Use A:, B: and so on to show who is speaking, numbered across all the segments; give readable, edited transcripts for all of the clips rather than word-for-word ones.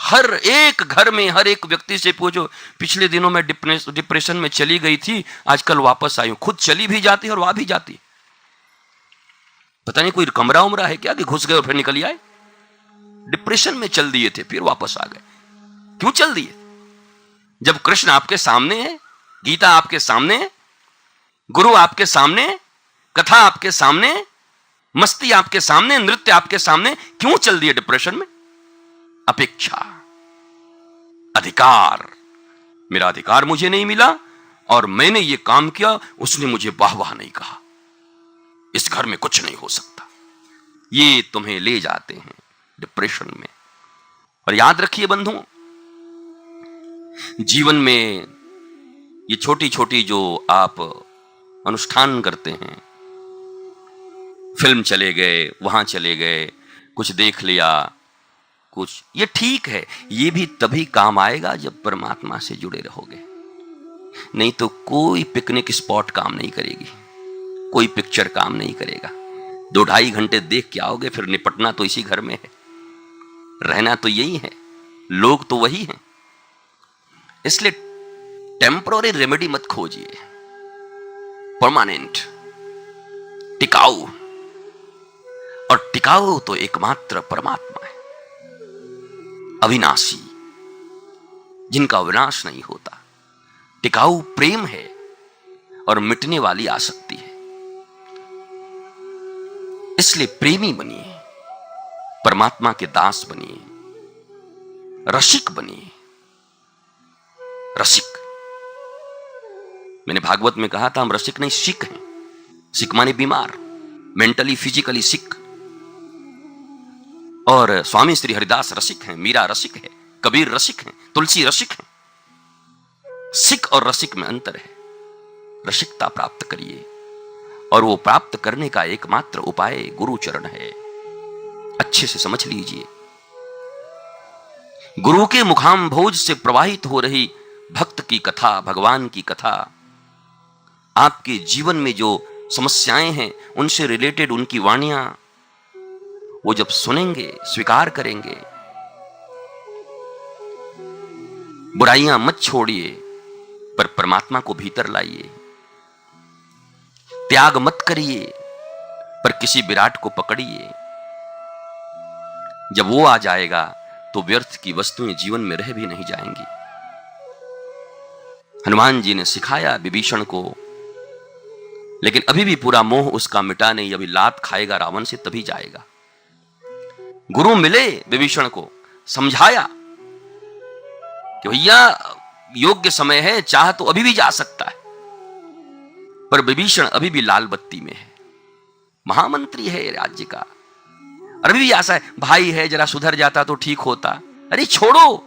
A: हर एक घर में हर एक व्यक्ति से पूछो, पिछले दिनों में डिप्रेशन में चली गई थी, आजकल वापस आई हूं। खुद चली भी जाती है और आ भी जाती है। पता नहीं कोई कमरा उमरा है क्या कि घुस गए और फिर निकल आए। डिप्रेशन में चल दिए थे, फिर वापस आ गए। क्यों चल दिए? जब कृष्ण आपके सामने है, गीता आपके सामने है, गुरु आपके सामने, कथा आपके सामने, मस्ती आपके सामने, नृत्य आपके सामने, क्यों चल दिए डिप्रेशन में? अपेक्षा, अधिकार, मेरा अधिकार मुझे नहीं मिला और मैंने ये काम किया, उसने मुझे वाह वाह नहीं कहा, इस घर में कुछ नहीं हो सकता। ये तुम्हें ले जाते हैं डिप्रेशन में। और याद रखिए बंधुओं, जीवन में ये छोटी छोटी जो आप अनुष्ठान करते हैं, फिल्म चले गए, वहां चले गए, कुछ देख लिया, कुछ, ये ठीक है, ये भी तभी काम आएगा जब परमात्मा से जुड़े रहोगे। नहीं तो कोई पिकनिक स्पॉट काम नहीं करेगी, कोई पिक्चर काम नहीं करेगा। 2-2.5 घंटे देख के आओगे, फिर निपटना तो इसी घर में है, रहना तो यही है, लोग तो वही हैं। इसलिए टेम्पररी रेमेडी मत खोजिए, परमानेंट, टिकाऊ। और टिकाऊ तो एकमात्र परमात्मा है, अविनाशी, जिनका विनाश नहीं होता। टिकाऊ प्रेम है और मिटने वाली आसक्ति है। इसलिए प्रेमी बनिए, परमात्मा के दास बनिए, रसिक बनिए। रसिक, मैंने भागवत में कहा था, हम रसिक नहीं सिक हैं। सिक माने बीमार, मेंटली फिजिकली सिक। और स्वामी श्री हरिदास रसिक हैं, मीरा रसिक है, कबीर रसिक हैं, तुलसी रसिक हैं। सिक और रसिक में अंतर है। रसिकता प्राप्त करिए, और वो प्राप्त करने का एकमात्र उपाय गुरु चरण है। अच्छे से समझ लीजिए, गुरु के मुखाम्भोज से प्रवाहित हो रही भक्त की कथा, भगवान की कथा, आपके जीवन में जो समस्याएं हैं उनसे रिलेटेड उनकी वाणियां, वो जब सुनेंगे, स्वीकार करेंगे, बुराइयां मत छोड़िए, पर परमात्मा को भीतर लाइए। त्याग मत करिए, पर किसी विराट को पकड़िए। जब वो आ जाएगा तो व्यर्थ की वस्तुएं जीवन में रह भी नहीं जाएंगी। हनुमान जी ने सिखाया विभीषण को, लेकिन अभी भी पूरा मोह उसका मिटा नहीं। अभी लात खाएगा रावण से तभी जाएगा। गुरु मिले विभीषण को, समझाया कि भैया योग्य समय है, चाह तो अभी भी जा सकता है। पर विभीषण अभी भी लाल बत्ती में है, महामंत्री है राज्य का, अभी भी आशा है, भाई है, जरा सुधर जाता तो ठीक होता। अरे छोड़ो,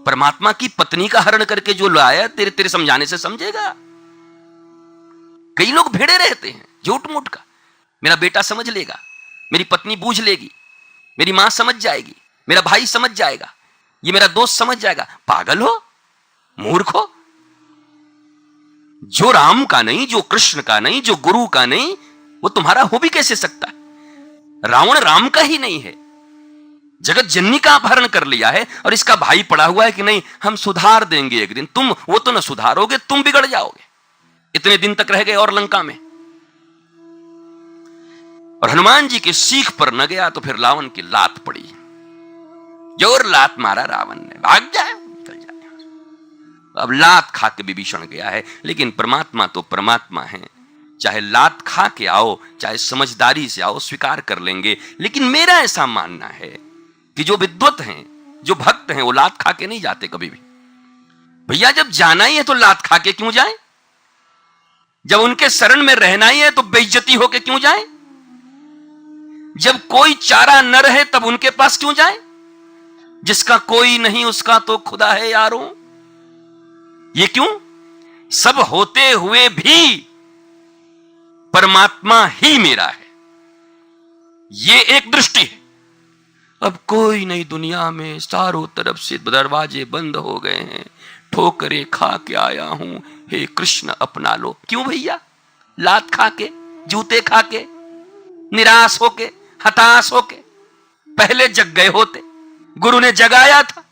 A: परमात्मा की पत्नी का हरण करके जो लाया, तेरे तेरे समझाने से समझेगा। कई लोग भिड़े रहते हैं झूठ मूठ का, मेरा बेटा समझ लेगा, मेरी पत्नी बूझ लेगी, मेरी मां समझ जाएगी, मेरा भाई समझ जाएगा, ये मेरा दोस्त समझ जाएगा। पागल हो, मूर्ख हो। जो राम का नहीं, जो कृष्ण का नहीं, जो गुरु का नहीं, वो तुम्हारा हो भी कैसे सकता है? रावण राम का ही नहीं है, जगत जननी का अपहरण कर लिया है, और इसका भाई पड़ा हुआ है कि नहीं हम सुधार देंगे एक दिन। तुम वो तो न सुधारोगे, तुम बिगड़ जाओगे। इतने दिन तक रह गए और लंका में, और हनुमान जी की सीख पर न गया तो फिर रावण की लात पड़ी, जोर लात मारा रावण ने, भाग जाए, निकल जाए। अब लात खा के विभीषण गया है, लेकिन परमात्मा तो परमात्मा है, चाहे लात खा के आओ, चाहे समझदारी से आओ, स्वीकार कर लेंगे। लेकिन मेरा ऐसा मानना है कि जो विद्वत हैं, जो भक्त हैं, वो लात खा के नहीं जाते कभी भी। भैया जब जाना ही है तो लात खा के क्यों जाए? जब उनके शरण में रहना ही है तो बेइज्जती होके क्यों जाए? जब कोई चारा न रहे तब उनके पास क्यों जाए? जिसका कोई नहीं उसका तो खुदा है यारों। ये क्यों? सब होते हुए भी परमात्मा ही मेरा है, ये एक दृष्टि है। अब कोई नहीं दुनिया में, चारों तरफ से दरवाजे बंद हो गए हैं, ठोकरे खा के आया हूं, हे कृष्ण अपना लो। क्यों भैया? लात खा के, जूते खा के, निराश होके, हताश होके। पहले जग गए होते, गुरु ने जगाया था,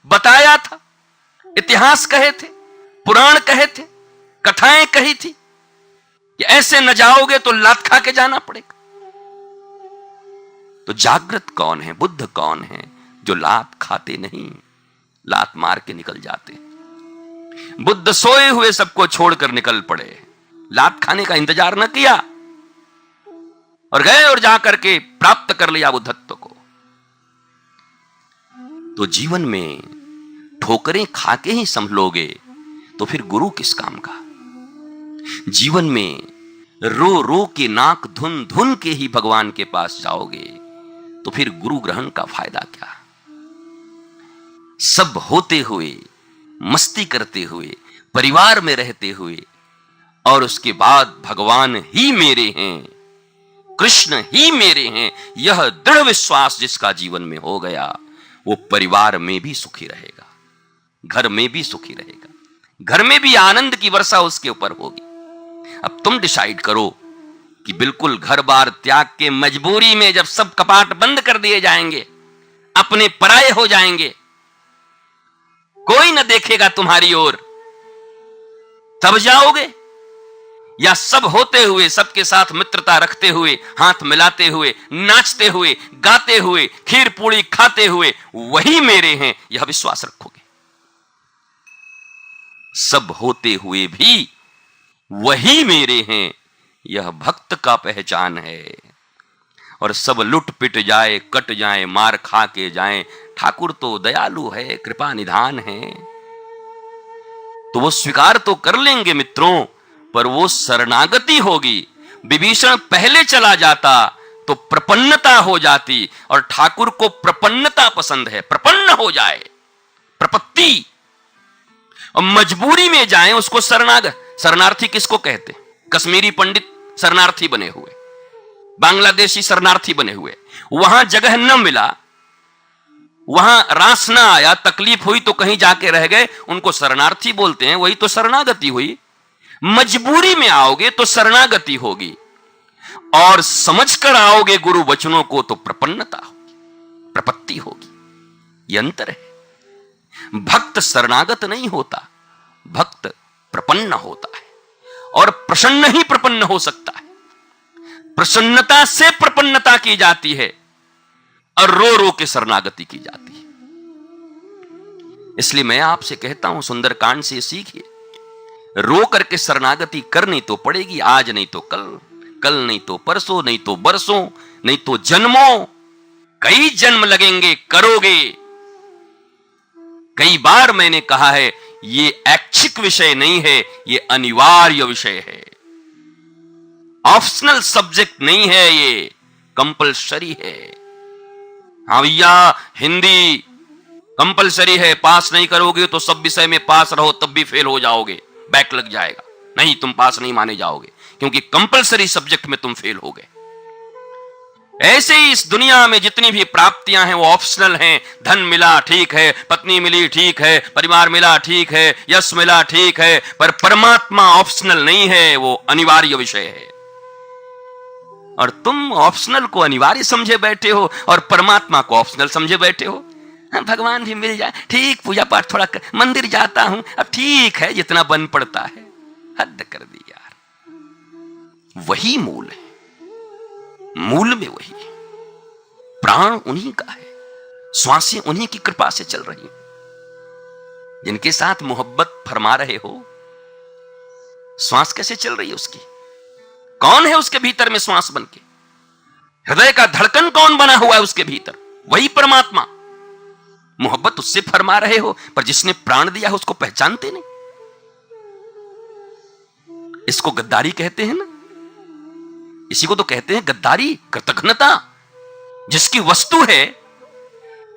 A: बताया था, इतिहास कहे थे, पुराण कहे थे, कथाएं कही थी कि ऐसे न जाओगे तो लात खा के जाना पड़ेगा। तो जागृत कौन है, बुद्ध कौन है जो लात खाते नहीं, लात मार के निकल जाते। बुद्ध सोए हुए सबको छोड़कर निकल पड़े, लात खाने का इंतजार न किया और गए और जाकर के प्राप्त कर लिया बुद्धत्व को। तो जीवन में ठोकरें खा के ही संभलोगे तो फिर गुरु किस काम का। जीवन में रो रो के नाक धुन धुन के ही भगवान के पास जाओगे तो फिर गुरु ग्रहण का फायदा क्या। सब होते हुए, मस्ती करते हुए, परिवार में रहते हुए और उसके बाद भगवान ही मेरे हैं, कृष्ण ही मेरे हैं, यह दृढ़ विश्वास जिसका जीवन में हो गया वो परिवार में भी सुखी रहेगा, घर में भी सुखी रहेगा, घर में भी आनंद की वर्षा उसके ऊपर होगी। अब तुम डिसाइड करो कि बिल्कुल घर बार त्याग के मजबूरी में जब सब कपाट बंद कर दिए जाएंगे, अपने पराये हो जाएंगे, कोई न देखेगा तुम्हारी ओर, तब जाओगे, या सब होते हुए, सबके साथ मित्रता रखते हुए, हाथ मिलाते हुए, नाचते हुए, गाते हुए, खीर पूड़ी खाते हुए वही मेरे हैं यह विश्वास रखोगे। सब होते हुए भी वही मेरे हैं यह भक्त का पहचान है। और सब लुट पिट जाए, कट जाए, मार खा के जाए, ठाकुर तो दयालु है, कृपा निधान है, तो वो स्वीकार तो कर लेंगे मित्रों, पर वो शरणागति होगी। विभीषण पहले चला जाता तो प्रपन्नता हो जाती, और ठाकुर को प्रपन्नता पसंद है, प्रपन्न हो जाए, प्रपत्ति। और मजबूरी में जाए उसको शरणार्थी किसको कहते? कश्मीरी पंडित शरणार्थी बने हुए, बांग्लादेशी शरणार्थी बने हुए, वहां जगह न मिला, वहां रास न आया, तकलीफ हुई तो कहीं जाके रह गए, उनको शरणार्थी बोलते हैं। वही तो शरणागति हुई। मजबूरी में आओगे तो शरणागति होगी, और समझकर आओगे गुरु वचनों को तो प्रपन्नता होगी, प्रपत्ति होगी। यह अंतर है। भक्त शरणागत नहीं होता, भक्त प्रपन्न होता है, और प्रसन्न ही प्रपन्न हो सकता है। प्रसन्नता से प्रपन्नता की जाती है और रो रो के शरणागति की जाती है। इसलिए मैं आपसे कहता हूं, सुंदरकांड से सीखिए, रो करके शरणागति करनी तो पड़ेगी, आज नहीं तो कल, कल नहीं तो परसों, नहीं तो बरसों, नहीं तो जन्मों, कई जन्म लगेंगे, करोगे। कई बार मैंने कहा है, ये ऐच्छिक विषय नहीं है, ये अनिवार्य विषय है, ऑप्शनल सब्जेक्ट नहीं है, ये कंपलसरी है। हाँ भैया, हिंदी कंपलसरी है, पास नहीं करोगे तो सब विषय में पास रहो तब भी फेल हो जाओगे, बैक लग जाएगा, नहीं तुम पास नहीं माने जाओगे, क्योंकि कंपलसरी सब्जेक्ट में तुम फेल हो गए। ऐसे ही इस दुनिया में जितनी भी प्राप्तियां हैं वो ऑप्शनल हैं। धन मिला ठीक है, पत्नी मिली ठीक है, परिवार मिला ठीक है, यश मिला ठीक है, पर परमात्मा ऑप्शनल नहीं है, वो अनिवार्य विषय है। और तुम ऑप्शनल को अनिवार्य समझे बैठे हो और परमात्मा को ऑप्शनल समझे बैठे हो। भगवान भी मिल जाए ठीक, पूजा पाठ थोड़ा मंदिर जाता हूं, अब ठीक है जितना बन पड़ता है। हद कर दी यार। वही मूल है, मूल में वही है। प्राण उन्हीं का है, श्वासें उन्हीं की कृपा से चल रही, जिनके साथ मोहब्बत फरमा रहे हो। श्वास कैसे चल रही है उसकी? कौन है उसके भीतर में श्वास बन के? हृदय का धड़कन कौन बना हुआ है उसके भीतर? वही परमात्मा। मोहब्बत उससे फरमा रहे हो, पर जिसने प्राण दिया है उसको पहचानते नहीं। इसको गद्दारी कहते हैं ना, इसी को तो कहते हैं गद्दारी, कृतघ्नता। जिसकी वस्तु है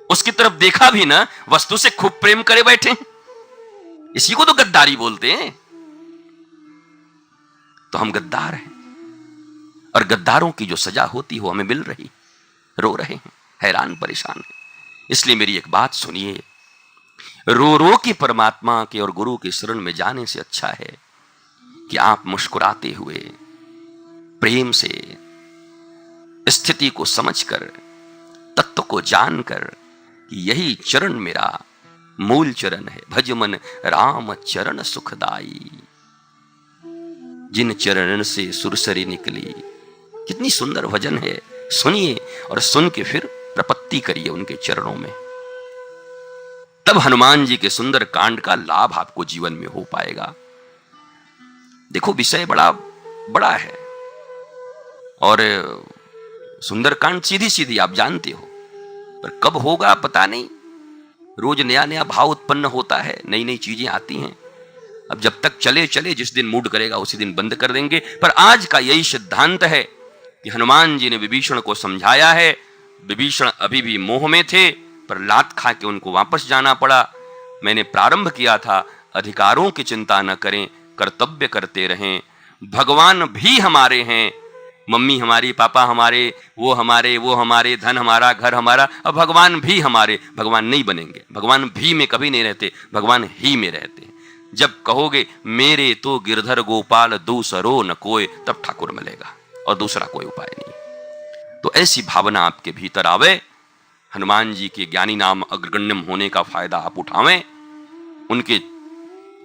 A: उसकी तरफ देखा भी ना, वस्तु से खूब प्रेम करे बैठे हैं, इसी को तो गद्दारी बोलते हैं। तो हम गद्दार हैं, और गद्दारों की जो सजा होती हो हमें मिल रही, रो रहे हैं, हैरान परेशान हैं। इसलिए मेरी एक बात सुनिए, रो रो के परमात्मा के और गुरु के शरण में जाने से अच्छा है कि आप मुस्कुराते हुए प्रेम से स्थिति को समझकर, तत्व को जानकर कि यही चरण मेरा मूल चरण है, भज मन राम चरण सुखदाई। जिन चरण से सुरसरी निकली, कितनी सुंदर भजन है। सुनिए और सुन के फिर प्रपत्ति करिए उनके चरणों में, तब हनुमान जी के सुंदर कांड का लाभ आपको जीवन में हो पाएगा। देखो विषय बड़ा बड़ा है और सुंदर कांड सीधी सीधी आप जानते हो, पर कब होगा पता नहीं। रोज नया नया भाव उत्पन्न होता है, नई नई चीजें आती हैं। अब जब तक चले चले, जिस दिन मूड करेगा उसी दिन बंद कर देंगे। पर आज का यही सिद्धांत है कि हनुमान जी ने विभीषण को समझाया है। विभीषण अभी भी मोह में थे, पर लात खा के उनको वापस जाना पड़ा। मैंने प्रारंभ किया था, अधिकारों की चिंता न करें, कर्तव्य करते रहें। भगवान भी हमारे हैं, मम्मी हमारी, पापा हमारे, वो हमारे, धन हमारा, घर हमारा। अब भगवान भी हमारे, भगवान नहीं बनेंगे। भगवान भी में कभी नहीं रहते, भगवान ही में रहते हैं। जब कहोगे मेरे तो गिरधर गोपाल दूसरो न कोई, तब ठाकुर मिलेगा और दूसरा कोई उपाय नहीं। तो ऐसी भावना आपके भीतर आवे, हनुमान जी के ज्ञानी नाम अग्रगण्यम होने का फायदा आप उठावें,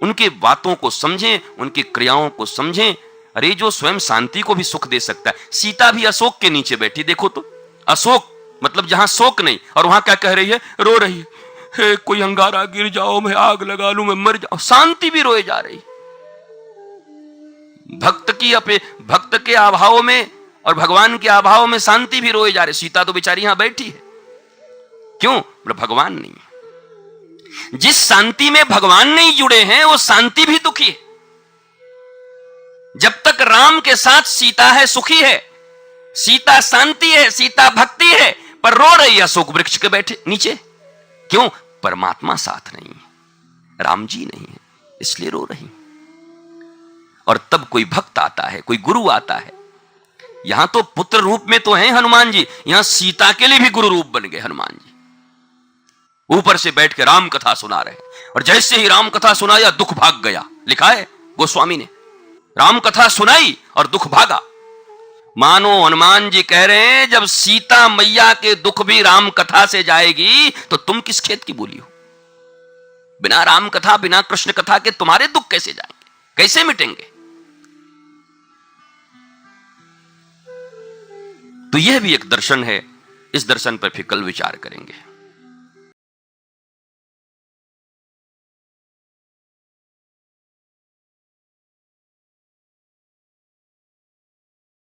A: उनके बातों को समझें, उनकी क्रियाओं को समझें। अरे जो स्वयं शांति को भी सुख दे सकता है। सीता भी अशोक के नीचे बैठी, देखो तो, अशोक मतलब जहां शोक नहीं, और वहां क्या कह रही है, रो रही है, कोई अंगारा गिर जाओ, मैं आग लगा लूं, मैं मर जाऊं। शांति भी रोए जा रही। भक्त के अभाव में और भगवान के अभाव में शांति भी रोए जा रही। सीता तो बेचारी यहां बैठी है, क्यों? भगवान नहीं है। जिस शांति में भगवान नहीं जुड़े हैं वो शांति भी दुखी है। जब तक राम के साथ सीता है, सुखी है, सीता शांति है, सीता भक्ति है, पर रो रही है अशोक वृक्ष के बैठे नीचे। क्यों? परमात्मा साथ नहीं है, राम जी नहीं है, इसलिए रो रही। और तब कोई भक्त आता है, कोई गुरु आता है। यहां तो पुत्र रूप में तो हैं हनुमान जी, यहां सीता के लिए भी गुरु रूप बन गए हनुमान जी। ऊपर से बैठ के राम कथा सुना रहे, और जैसे ही राम कथा सुनाया दुख भाग गया। लिखा है गोस्वामी ने, राम कथा सुनाई और दुख भागा। मानो हनुमान जी कह रहे हैं, जब सीता मैया के दुख भी राम कथा से जाएगी तो तुम किस खेत की बोली हो? बिना राम कथा, बिना कृष्ण कथा के तुम्हारे दुख कैसे जाएंगे, कैसे मिटेंगे? तो यह भी एक दर्शन है। इस दर्शन पर फिर कल विचार करेंगे।